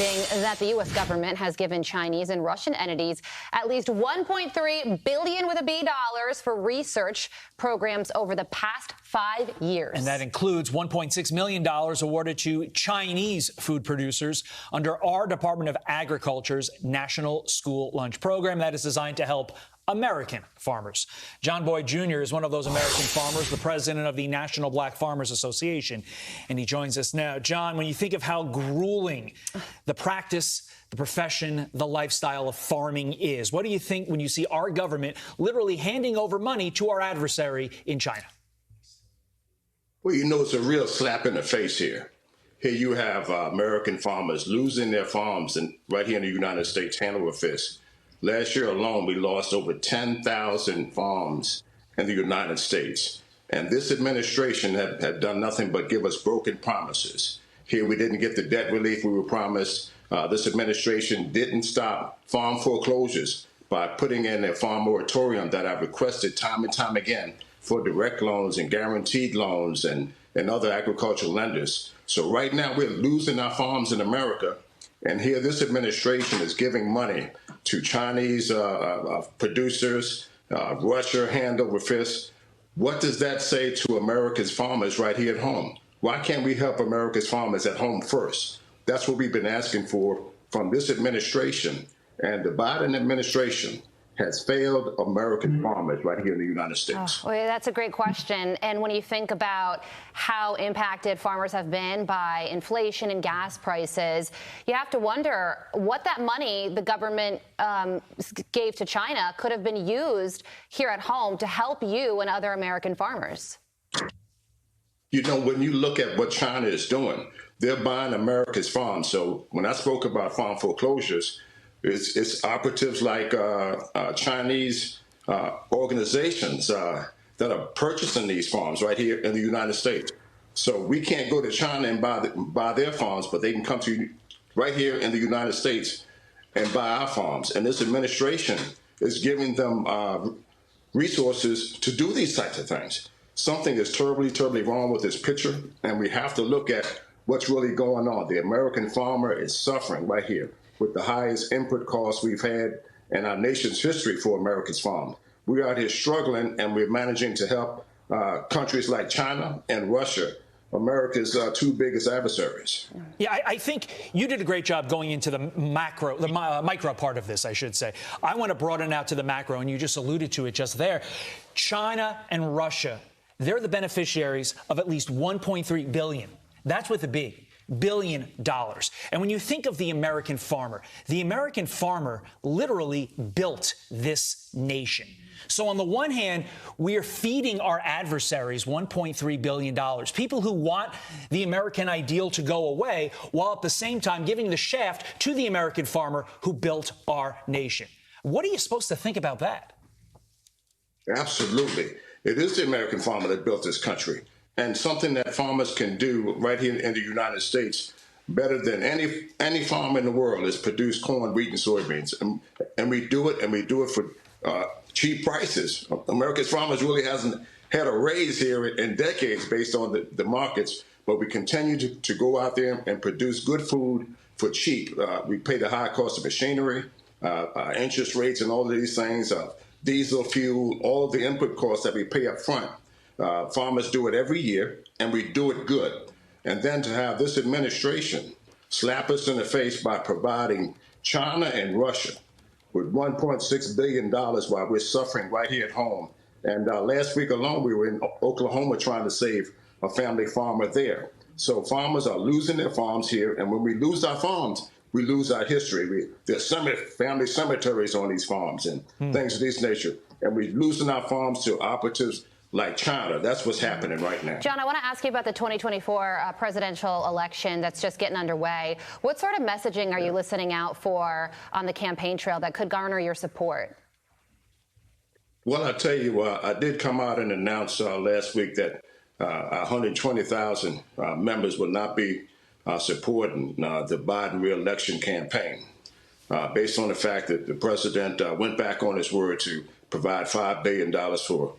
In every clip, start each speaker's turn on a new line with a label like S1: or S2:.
S1: That the U.S. government has given Chinese and Russian entities at least $1.3 billion with a B dollars for research programs over the past 5 years.
S2: And that includes $1.6 million awarded to Chinese food producers under our Department of Agriculture's National School Lunch Program that is designed to help American farmers. John Boyd Jr. is one of those American farmers, the president of the National Black Farmers Association, and he joins us now. John, when you think of how grueling the practice, the profession, the lifestyle of farming is, what do you think when you see our government literally handing over money to our adversary in China?
S3: Well, you know, it's a real slap in the face here. Here you have American farmers losing their farms right here in the United States, hand over fist. Last year alone, we lost over 10,000 farms in the United States. And this administration had done nothing but give us broken promises. Here, we didn't get the debt relief we were promised. This administration didn't stop farm foreclosures by putting in a farm moratorium that I've requested time and time again for direct loans and guaranteed loans and other agricultural lenders. So right now, we're losing our farms in America. And here, this administration is giving money to Chinese producers, Russia, hand over fist. What does that say to America's farmers right here at home? Why can't we help America's farmers at home first? That's what we've been asking for from this administration. And the Biden administration has failed American farmers right here in the United States?
S1: Well, that's a great question. And when you think about how impacted farmers have been by inflation and gas prices, you have to wonder what that money the government gave to China could have been used here at home to help you and other American farmers.
S3: You know, when you look at what China is doing, they're buying America's farms. So when I spoke about farm foreclosures, it's operatives like Chinese organizations that are purchasing these farms right here in the United States. So we can't go to China and buy their farms, but they can come to right here in the United States and buy our farms. And this administration is giving them resources to do these types of things. Something is terribly, terribly wrong with this picture, and we have to look at what's really going on. The American farmer is suffering right here with the highest input costs we've had in our nation's history for America's farm. We're out here struggling, and we're managing to help countries like China and Russia, America's two biggest adversaries.
S2: Yeah, I think you did a great job going into the micro part of this, I should say. I want to broaden out to the macro, and you just alluded to it just there. China and Russia, they're the beneficiaries of at least $1.3 billion. That's with a B. $billion. And when you think of the American farmer literally built this nation. So on the one hand, we are feeding our adversaries $1.3 billion, people who want the American ideal to go away, while at the same time giving the shaft to the American farmer who built our nation. What are you supposed to think about that?
S3: Absolutely. It is the American farmer that built this country. And something that farmers can do right here in the United States better than any farmer in the world is produce corn, wheat, and soybeans. And we do it for cheap prices. America's farmers really hasn't had a raise here in decades based on the markets, but we continue to go out there and produce good food for cheap. We pay the high cost of machinery, interest rates, and all of these things, diesel fuel, all of the input costs that we pay up front. Farmers do it every year, and we do it good. And then to have this administration slap us in the face by providing China and Russia with $1.6 billion while we're suffering right here at home. And last week alone, we were in Oklahoma trying to save a family farmer there. So farmers are losing their farms here, and when we lose our farms, we lose our history. There's family cemeteries on these farms and things of this nature. And we're losing our farms to operatives like China. That's what's happening right now.
S1: John, I want to ask you about the 2024 presidential election that's just getting underway. What sort of messaging are you listening out for on the campaign trail that could garner your support?
S3: Well, I tell you, I did come out and announce last week that 120,000 members will not be supporting the Biden re-election campaign based on the fact that the president went back on his word to provide $5 billion for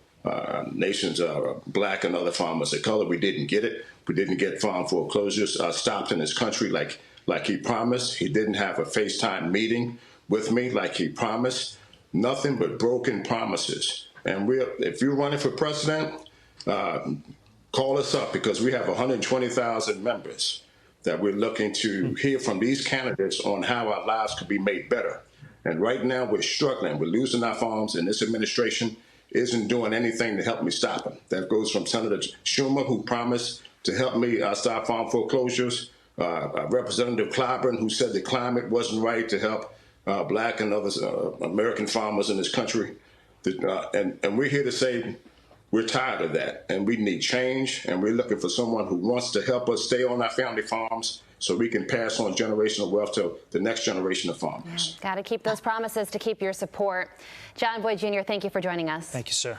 S3: nation's black and other farmers of color. We didn't get it. We didn't get farm foreclosures stopped in this country like like he promised. He didn't have a FaceTime meeting with me like he promised. Nothing but broken promises. And if you're running for president, call us up, because we have 120,000 members that we're looking to hear from these candidates on how our lives could be made better. And right now we're struggling. We're losing our farms, and this administration isn't doing anything to help me stop them. That goes from Senator Schumer, who promised to help me stop farm foreclosures, Representative Clyburn, who said the climate wasn't right to help Black and other American farmers in this country. And we're here to say we're tired of that, and we need change, and we're looking for someone who wants to help us stay on our family farms so we can pass on generational wealth to the next generation of farmers.
S1: Got to keep those promises to keep your support. John Boyd Jr., thank you for joining us.
S2: Thank you, sir.